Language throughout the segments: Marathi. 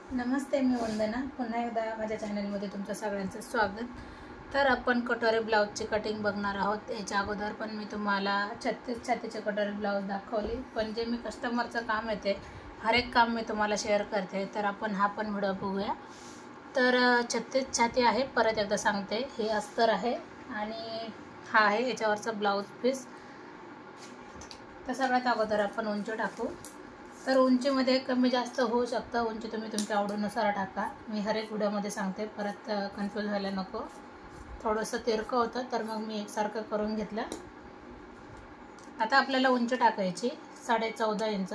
नमस्ते, मी वंदना. पुन्हा एकदा माझ्या चॅनलमध्ये तुमचं सगळ्यांचं स्वागत. तर आपण कटोरी ब्लाऊजची कटिंग बघणार आहोत. याच्या अगोदर पण मी तुम्हाला 36 छातीचे कटोरी ब्लाऊज दाखवली, पण जे मी कस्टमरचं काम येते हर एक काम मी तुम्हाला शेअर करते. तर आपण हा पण व्हिडिओ बघूया. तर 36 छाती आहे, परत एकदा सांगते. हे अस्तर आहे आणि हा आहे याच्यावरचा ब्लाऊज पीस. तर सगळ्यात अगोदर आपण उंची टाकू. तर उंचीमध्ये कमी जास्त होऊ शकतं. उंची तुम्ही तुमच्या आवडीनुसार टाका. मी हर एक व्हिडिओमध्ये सांगते, परत कन्फ्यूज व्हायला नको. थोडंसं तिरकं होतं तर मग मी एकसारखं करून घेतलं. आता आपल्याला उंची टाकायची 14.5 इंच.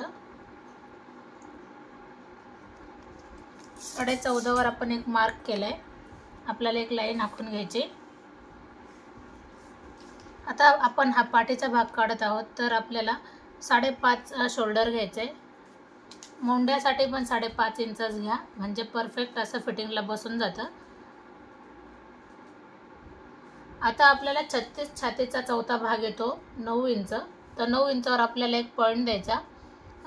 14.5वर आपण एक मार्क केला आहे. आपल्याला एक लाईन आखून घ्यायची. आता आपण हा पाठीचा भाग काढत आहोत, तर आपल्याला 5.5 शोल्डर घ्यायचं आहे. मोंड्यासाठी पण 5.5 इंचच घ्या, म्हणजे परफेक्ट असं फिटिंगला बसून जातं. आता आपल्याला 36 छातीचा चौथा भाग येतो 9 इंच. तर 9 इंचावर आपल्याला एक पॉईंट द्यायचा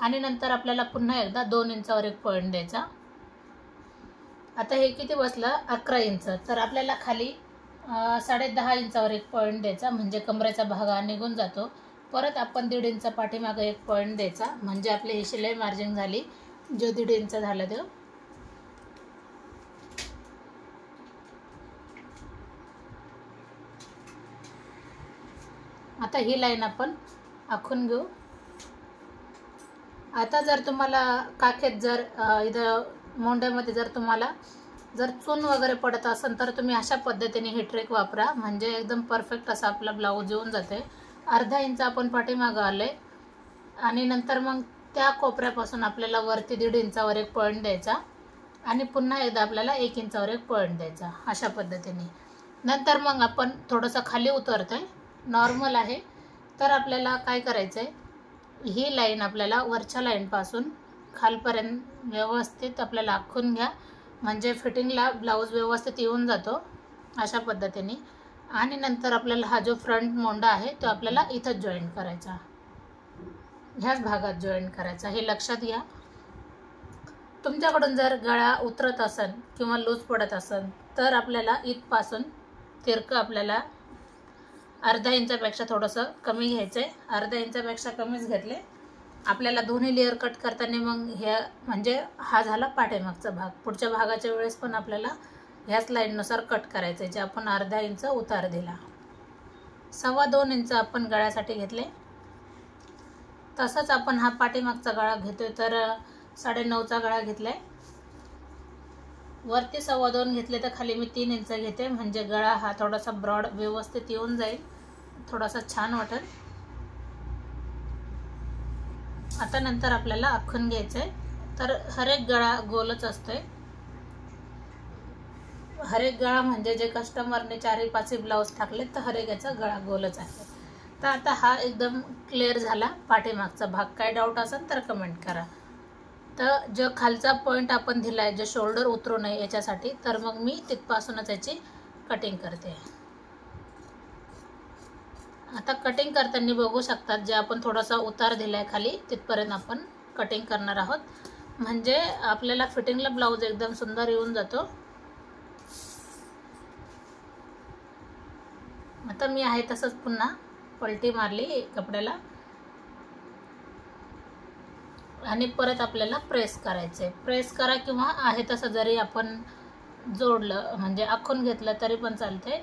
आणि नंतर आपल्याला पुन्हा एकदा 2 इंचावर एक पॉईंट द्यायचा. आता हे किती बसलं? 11 इंच. तर आपल्याला खाली 10.5 इंचावर एक पॉईंट द्यायचा, म्हणजे कमरेचा भाग निघून जातो. परत आपण 1.5 इंच पाठीमागे एक पॉईंट द्यायचा, म्हणजे आपली ही शिलाई मार्जिंग झाली, जो 1.5 इंच झाला तो. आता ही लाईन आपण आखून घेऊ. आता जर तुम्हाला काखेत जर इथं मोंड्यामध्ये जर तुम्हाला चून वगैरे पडत असेल तर तुम्ही अशा पद्धतीने ही ट्रिक वापरा, म्हणजे एकदम परफेक्ट असा आपला ब्लाऊज येऊन जाते. अर्धा इंच आपण पाठीमागं आले आणि नंतर मग त्या कोपऱ्यापासून आपल्याला वरती 1.5 इंचावर एक पॉईंट द्यायचा आणि पुन्हा एकदा आपल्याला 1 इंचावर एक पॉईंट द्यायचा, अशा पद्धतीने. नंतर मग आपण थोडंसं खाली उतरतोय, नॉर्मल आहे. तर आपल्याला काय करायचं आहे, ही लाईन आपल्याला वरच्या लाईनपासून खालपर्यंत व्यवस्थित आपल्याला आखून घ्या, म्हणजे फिटिंगला ब्लाऊज व्यवस्थित येऊन जातो, अशा पद्धतीने. आणि नंतर आपल्याला हा जो फ्रंट मोंडा आहे तो आपल्याला इथंच जॉईन करायचा, ह्याच भागात जॉईन करायचा. हे लक्षात घ्या. तुमच्याकडून जर गळा उतरत असेल किंवा लूज पडत असेल तर आपल्याला इथपासून तिरकं आपल्याला अर्धा इंचापेक्षा थोडंसं कमी घ्यायचं आहे. अर्धा इंचापेक्षा कमीच घेतले. आपल्याला दोन्ही लेअर कट करताना मग हे म्हणजे हा झाला पाठीमागचा भाग. पुढच्या भागाच्या वेळेस पण आपल्याला ह्याच लाईननुसार कट करायचं आहे, जे आपण अर्धा इंच उतार दिला. 2.25 इंच आपण गळ्यासाठी घेतले. तसंच आपण हा पाठीमागचा गळा घेतोय, तर 9.5चा गळा घेतलाय. वरती 2.25 घेतले तर खाली मी 3 इंच घेते, म्हणजे गळा हा थोडासा ब्रॉड व्यवस्थित येऊन जाईल, थोडासा छान वाटेल. आता नंतर आपल्याला आखून घ्यायचं आहे. तर हर एक गळा गोलच असतोय. हर एक गळा म्हणजे जे कस्टमरने 4-5 ब्लाऊज टाकले तर हर एक याचा गळा गोलच आहे. तर आता हा एकदम क्लिअर झाला पाठीमागचा भाग. काय डाऊट असेल तर कमेंट करा. तर जो खालचा पॉईंट आपण दिला आहे, जे शोल्डर उतरू नये याच्यासाठी, तर मग मी तिथपासूनच याची कटिंग करते. आता कटिंग करताना बघू शकतात, जे आपण थोडासा उतार दिला आहे खाली, तिथपर्यंत आपण कटिंग करणार आहोत, म्हणजे आपल्याला फिटिंगला ब्लाऊज एकदम सुंदर येऊन जातो. आता मी आहे तसंच पुन्हा पलटी मारली कपड्याला आणि परत आपल्याला प्रेस करायचं आहे. प्रेस करा किंवा आहे तसं जरी आपण जोडलं, म्हणजे आखून घेतलं तरी पण चालते.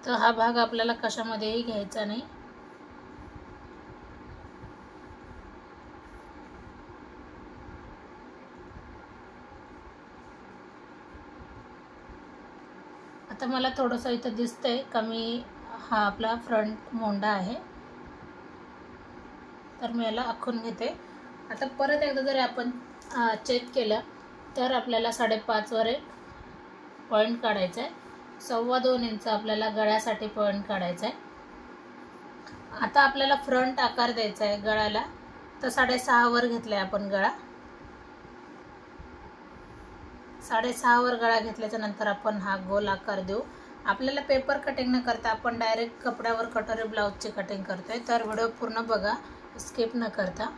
तर हा भाग आपल्याला कशामध्येही घ्यायचा नाही. आता मला थोडंसं इथं दिसतंय का मी हा आपला फ्रंट मोंडा आहे, तर मी याला आखून घेते. आता परत एकदा जरी आपण चेक केलं तर आपल्याला 5.5वर एक पॉईंट काढायचा आहे. 2.25 इंच आपल्याला गळ्यासाठी पॉईंट काढायचा आहे. आता आपल्याला फ्रंट आकार द्यायचा आहे गळ्याला, तर 6.5वर घेतला आहे आपण गळा. 6.5वर गळा घेतल्याच्या नंतर आपण हा गोल आकार देऊ. आपल्याला पेपर कटिंग न करता आपण डायरेक्ट कपड्यावर कटोरी ब्लाऊजची कटिंग करतोय, तर व्हिडिओ पूर्ण बघा, स्किप न करता.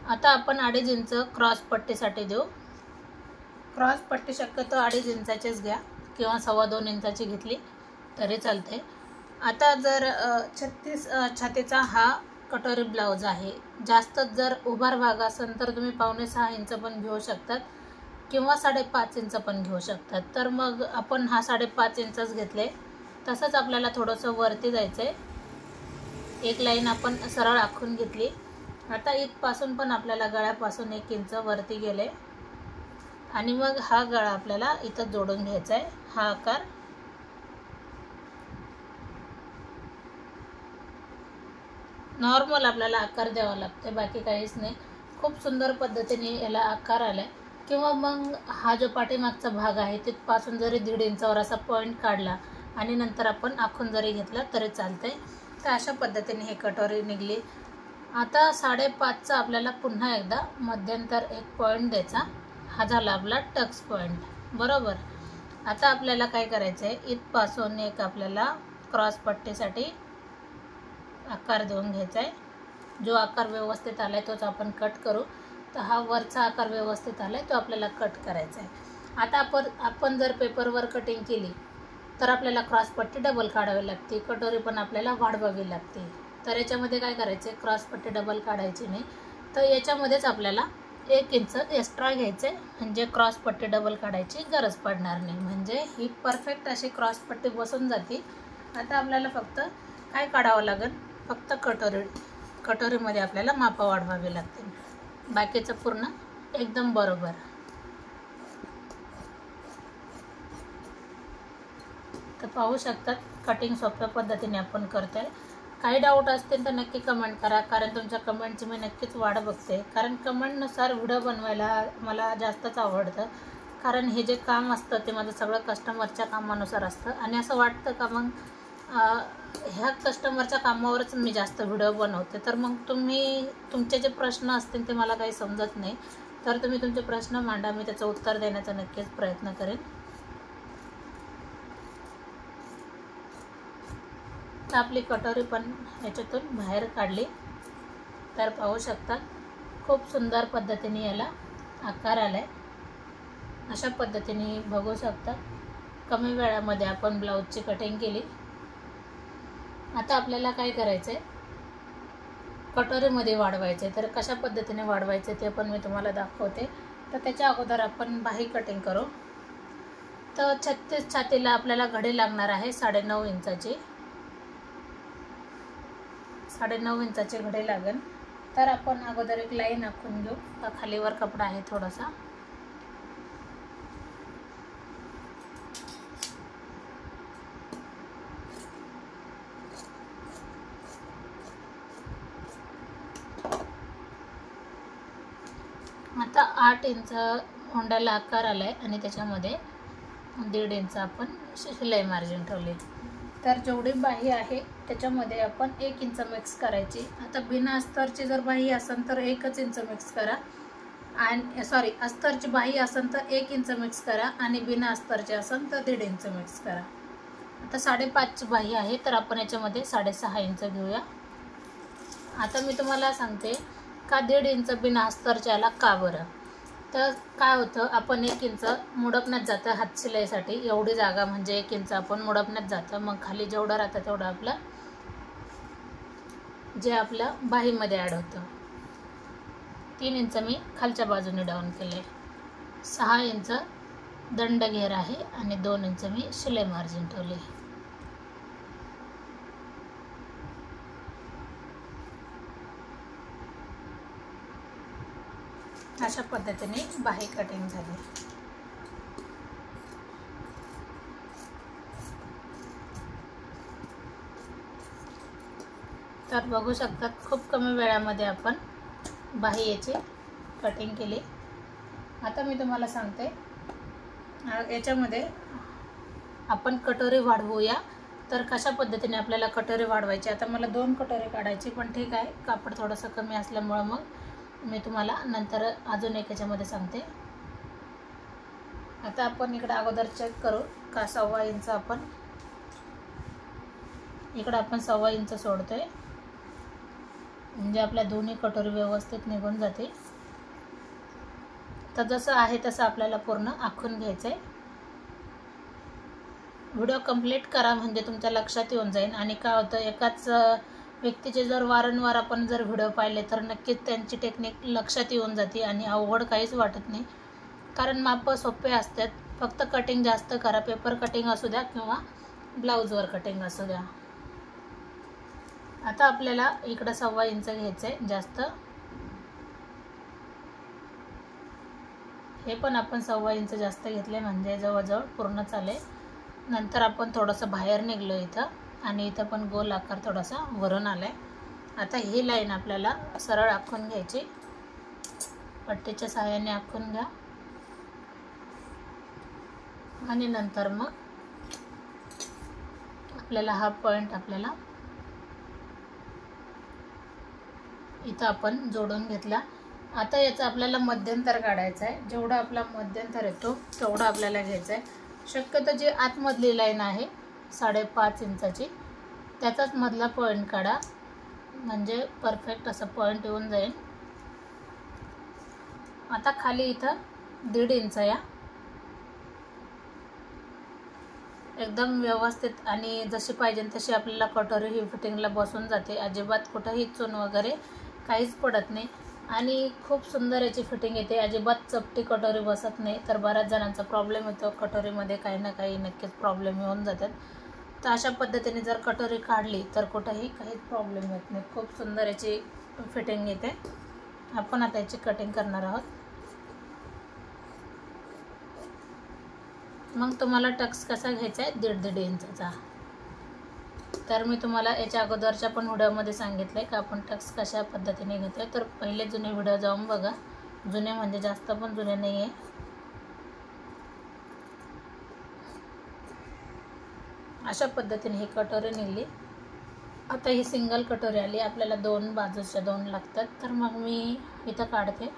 आता आपण 2.5 इंच क्रॉस पट्टीसाठी देऊ. क्रॉस पट्टी शक्यतो 2.5 इंचाचीच घ्या किंवा 2.25 इंचाची घेतली तरी चालते. आता जर 36 छातीचा हा कटोरी ब्लाऊज आहे. जास्त जर उभार भाग असेल तर तुम्ही 5.5 इंच पण घेऊ शकतात किंवा 5.5 इंच पण घेऊ शकतात. तर मग आपण हा 5.5 इंचच घेतले. तसंच आपल्याला थोडंसं वरती जायचं आहे. एक लाईन आपण सरळ आखून घेतली. आता इथपासून पण आपल्याला गळ्यापासून 1 इंच वरती गेले आणि मग हा गळा आपल्याला इथं जोडून घ्यायचा आहे. हा आकार नॉर्मल आपल्याला आकार द्यावा लागतो, बाकी काहीच नाही. खूप सुंदर पद्धतीने याला आकार आलाय. किंवा मग हा जो पाठीमागचा भाग आहे तिथपासून जरी 1.5 इंचावर असा पॉईंट काढला आणि नंतर आपण आखून जरी घेतला तरी चालतंय. तर अशा पद्धतीने हे कटोरी निघली. आता 5.5चा आपल्याला पुन्हा एकदा मध्यंतर एक पॉईंट द्यायचा. हा झाला आपला टक्स पॉईंट, बरोबर. आता आपल्याला काय करायचं आहे, इथपासून एक आपल्याला क्रॉस पट्टीसाठी आकार देऊन घ्यायचा आहे. जो आकार व्यवस्थित आलाय तोच आपण कट करू. तर हा वरचा आकार व्यवस्थित आलाय तो आपल्याला कट करायचा आहे. आता आपण जर पेपरवर कटिंग केली तर आपल्याला क्रॉस पट्टी डबल काढावी लागते, कटोरी पण आपल्याला वाढवावी लागते. तर याच्यामध्ये काय करायचे, क्रॉस पट्टी डबल काढायची नाही. तर याच्यामध्येच आपल्याला 1 इंच एक्स्ट्रा घ्यायचे, म्हणजे क्रॉस पट्टी डबल काढायची गरज पडणार नाही. म्हणजे ही परफेक्ट अशी क्रॉस पट्टी बसून जाते. आता आपल्याला फक्त काय काढावं लागेल, फक्त कटोरीमध्ये आपल्याला मापं वाढवावी लागतील. बाकीचं पूर्ण एकदम बरोबर. तर पाहू शकतात कटिंग सोप्या पद्धतीने आपण करतोय. काही डाऊट असतील तर नक्की कमेंट करा, कारण तुमच्या कमेंटची मी नक्कीच वाट बघते. कारण कमेंटनुसार व्हिडिओ बनवायला मला जास्तच आवडतं. कारण हे जे काम असतं ते माझं सगळं कस्टमरच्या कामानुसार असतं आणि असं वाटतं का मग ह्या कस्टमरच्या कामावरच मी जास्त व्हिडिओ बनवते. तर मग तुमचे जे प्रश्न असतील ते मला काही समजत नाही, तर तुम्ही तुमचे प्रश्न मांडा, मी त्याचं उत्तर देण्याचा नक्कीच प्रयत्न करेन. तर आपली कटोरी पण ह्याच्यातून बाहेर काढली. तर पाहू शकता खूप सुंदर पद्धतीने याला आकार आलाय. अशा पद्धतीने बघू शकता कमी वेळामध्ये आपण ब्लाऊजची कटिंग केली. आता आपल्याला काय करायचं आहे, कटोरीमध्ये वाढवायचे. तर कशा पद्धतीने वाढवायचे ते पण मी तुम्हाला दाखवते. तर त्याच्या अगोदर आपण बाही कटिंग करू. तर 36 छातीला आपल्याला घडी लागणार आहे 9.5 इंचाची. 9.5 इंचाची घडी लागेल. तर आपण अगोदर एक लाईन आखून घेऊ. खालीवर कपडा आहे थोडासा. आता 8 इंच होंडाला आकार आलाय आणि त्याच्यामध्ये 1.5 इंच आपण शिलाई मार्जिन ठेवले. तर जेवढी बाही आहे त्याच्यामध्ये आपण 1 इंच मिक्स करायची. आता बिना अस्तरची जर बाही असेल तर 1 इंच मिक्स करा, आणि अस्तरची बाही असेल तर 1 इंच मिक्स करा, आणि बिना अस्तरची असेल तर 1.5 इंच मिक्स करा. आता 5.5ची बाही आहे तर आपण याच्यामध्ये 6.5 इंच घेऊया. आता मी तुम्हाला सांगते का 1.5 इंच बिना अस्तरच्याला का बरं. तर काय होतं, आपण 1 इंच मुडपण्यात जातं हात शिलाईसाठी. एवढी जागा म्हणजे 1 इंच आपण मुडपण्यात जातं. मग खाली जेवढं राहतं तेवढं आपलं जे आपलं बाहीमध्ये ॲड होतं. 3 इंच मी खालच्या बाजूने डाऊन केले. 6 इंच दंड घेर आहे आणि 2 इंच मी शिलाई मार्जिन ठेवले. अशा पद्धतीने बाही कटिंग झाली. तर बघू शकतात खूप कमी वेळामध्ये आपण बाही याची कटिंग केली. आता मी तुम्हाला सांगते याच्यामध्ये आपण कटोरी वाढवूया. तर कशा पद्धतीने आपल्याला कटोरी वाढवायची. आता मला 2 कटोरी काढायची, पण ठीक आहे कापड थोडंसं कमी असल्यामुळं मग मी तुम्हाला नंतर अजून एक याच्यामध्ये सांगते. आता आपण इकडे अगोदर चेक करू का 1.25 इंच आपण इकडे 1.25 इंच सोडतोय. म्हणजे आपल्या दोन्ही कटोरी व्यवस्थित निघून जाते. तर जसं आहे तसं आपल्याला पूर्ण आखून घ्यायचं आहे. व्हिडिओ कंप्लीट करा म्हणजे तुमच्या लक्षात येऊन जाईल. आणि काय होतं, एकाच व्यक्तीचे जर वारंवार आपण जर व्हिडिओ पाहिले तर नक्कीच त्यांची टेक्निक लक्षात येऊन जाते आणि अवघड काहीच वाटत नाही. कारण माप सोपे असतात, फक्त कटिंग जास्त करा. पेपर कटिंग असू द्या किंवा ब्लाऊजवर कटिंग असू द्या. आता आपल्याला इकडं 1.25 इंच घ्यायचं आहे जास्त. हे पण आपण 1.25 इंच जास्त घेतले म्हणजे जवळजवळ पूर्ण चालेल. नंतर आपण थोडंसं बाहेर निघलो इथं आणि इथं पण गोल आकार थोडासा वरून आलाय. आता ही लाईन आपल्याला सरळ आखून घ्यायची. पट्टीच्या सहाय्याने आखून घ्या आणि नंतर मग आपल्याला हा पॉइंट आपल्याला इथं आपण जोडून घेतला. आता याचं आपल्याला मध्यंतर काढायचं आहे. जेवढा आपला मध्यंतर येतो तेवढं आपल्याला घ्यायचं आहे. शक्यतो जी आतमधली लाईन आहे 5.5 इंचाची त्याचाच मधला पॉइंट काढा म्हणजे परफेक्ट असं पॉइंट येऊन जाईल. आता खाली इथं 1.5 इंच या एकदम व्यवस्थित आणि जशी पाहिजे तशी आपल्याला कटोरी ही फिटिंगला बसून जाते. अजिबात कुठंही चून वगैरे काहीच पडत नाही आणि खूप सुंदर याची फिटिंग येते. अजिबात चपटी कटोरी बसत नाही. तर बऱ्याच जणांचा प्रॉब्लेम येतो, कटोरीमध्ये काही ना काही नक्कीच प्रॉब्लेम येऊन जातात. तर अशा पद्धतीने जर कटोरी काढली तर कुठंही काहीच प्रॉब्लेम येत नाही. खूप सुंदर याची फिटिंग येते. आपण आता याची कटिंग करणार आहोत. मग तुम्हाला टक्स कसा घ्यायचा आहे 1.5 इंचाचा. तर मी तुम्हाला याच्या अगोदरच्या पण व्हिडिओमध्ये सांगितलं आहे का आपण टक्स कशा पद्धतीने घेतो. तर पहिले जुने व्हिडिओ जाऊन बघा. जुने म्हणजे जास्त पण जुने नाही आहे. अशा पद्धतीने ही कटोरी निघली. आता ही सिंगल कटोरी आली. आपल्याला 2 बाजूच्या 2 लागतात. तर मग मी इथं काढते.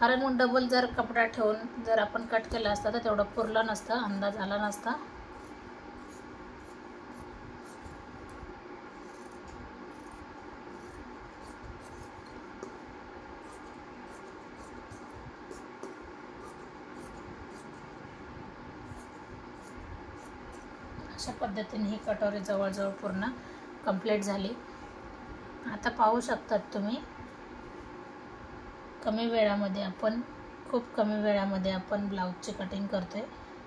कारण मग डबल जर कपडा ठेवून जर आपण कट केला असता तर तेवढं पुरलं नसतं, अंदाज आला नसता. अशा पद्धतीने ही कटोरी जवळजवळ पूर्ण कंप्लीट झाली. आता पाहू शकतात तुम्ही खूप कमी वेळामध्ये आपण ब्लाऊजची कटिंग करतोय.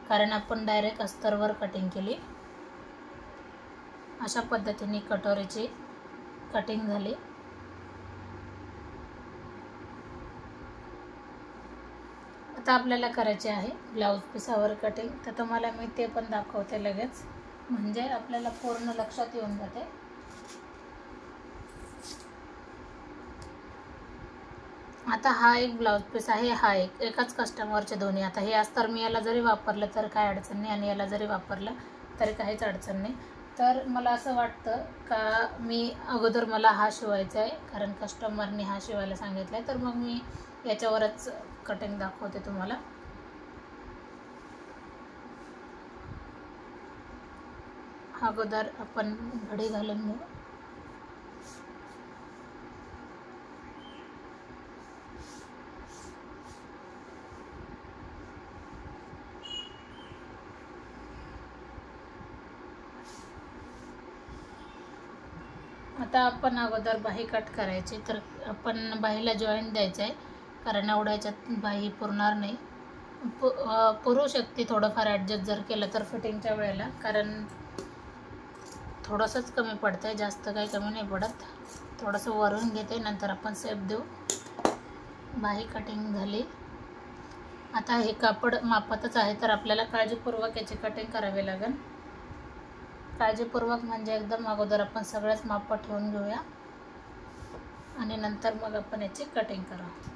कारण आपण डायरेक्ट अस्तरवर कटिंग केली. अशा पद्धतीने कटोरीची कटिंग झाली. आता आपल्याला करायचे आहे ब्लाऊज पिसावर कटिंग. तर तुम्हाला मी ते पण दाखवते लगेच म्हणजे आपल्याला पूर्ण लक्षात येऊन जाते. आता हा एक ब्लाऊज पीस आहे, हा एकाच कस्टमरचे दोन्ही. आता हे अस्तर मी याला जरी वापरलं तर काय अडचण नाही आणि याला जरी वापरलं तरी काहीच अडचण नाही. तर मला असं वाटतं का मी अगोदर मला हा शिवायचा आहे कारण कस्टमरने हा शिवायला सांगितलं आहे. तर मग मी याच्यावरच कटिंग दाखवते तुम्हाला. अगोदर आपण घडी घालून घेऊ. आता आपण अगोदर बाही कट करायची. तर आपण बाहीला जॉईंट द्यायचं आहे कारण एवढ्या याच्यात बाही पुरणार नाही. पुरू शकते थोडंफार ॲडजस्ट जर केलं तर फिटिंगच्या वेळेला, कारण थोडंसंच कमी पडतं आहे, जास्त काही कमी नाही पडत. थोडंसं वरून घेते नंतर आपण शेप देऊ. बाही कटिंग झाली. आता हे कापड मापातच आहे तर आपल्याला काळजीपूर्वक याची कटिंग करावी लागेल. काळजीपूर्वक म्हणजे एकदम अगोदर आपण सगळ्याच माप ठेवून घेऊया आणि नंतर मग आपण याची कटिंग करू.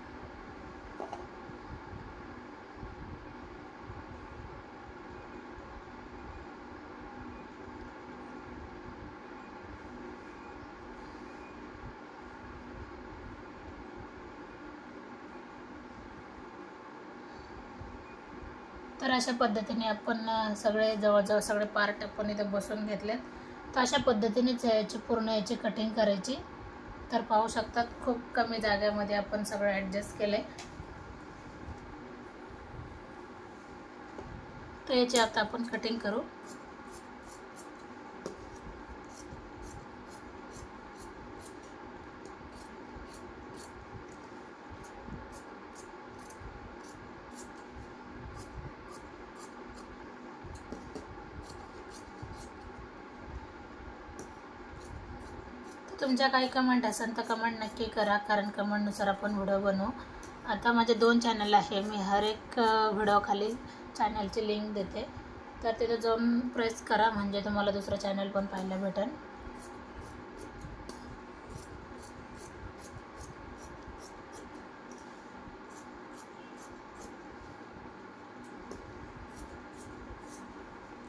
तर अशा पद्धतीने आपण सगळे जवळजवळ सगळे पार्ट आपण इथे बसून घेतलेत. तर अशा पद्धतीनेच याची पूर्ण याची कटिंग करायची. तर पाहू शकतात खूप कमी जागेमध्ये आपण सगळं ॲडजस्ट केलं आहे. तर याची आता आपण कटिंग करू. तुमच्या काही कमेंट असेल तर कमेंट नक्की करा, कारण कमेंटनुसार आपण व्हिडिओ बनवू. आता माझे 2 चॅनल आहे. मी हर एक व्हिडिओ खाली चॅनलची लिंक देते, तर तिथे जाऊन प्रेस करा म्हणजे तुम्हाला दुसरं चॅनल पण पाहायला भेटेल.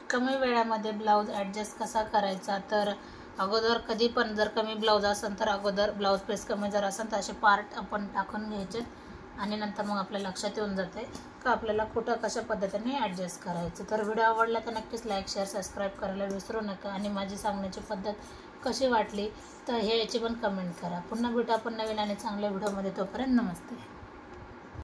कमी वेळामध्ये ब्लाऊज ॲडजस्ट कसा करायचा, तर अगोदर कधी पण जर कमी ब्लाऊज असेल तर अगोदर ब्लाऊज पीस कमी जर असेल तर असे पार्ट आपण टाकून घ्यायचे आणि नंतर मग आपल्या लक्षात येऊन जाते का आपल्याला कुठं कशा पद्धतीने ॲडजस्ट करायचं. तर व्हिडिओ आवडला तर नक्कीच लाईक शेअर सबस्क्राईब करायला विसरू नका आणि माझी सांगण्याची पद्धत कशी वाटली तर हे याची पण कमेंट करा. पुन्हा भेटू आपण नवीन आणि चांगल्या व्हिडिओमध्ये. तोपर्यंत नमस्ते.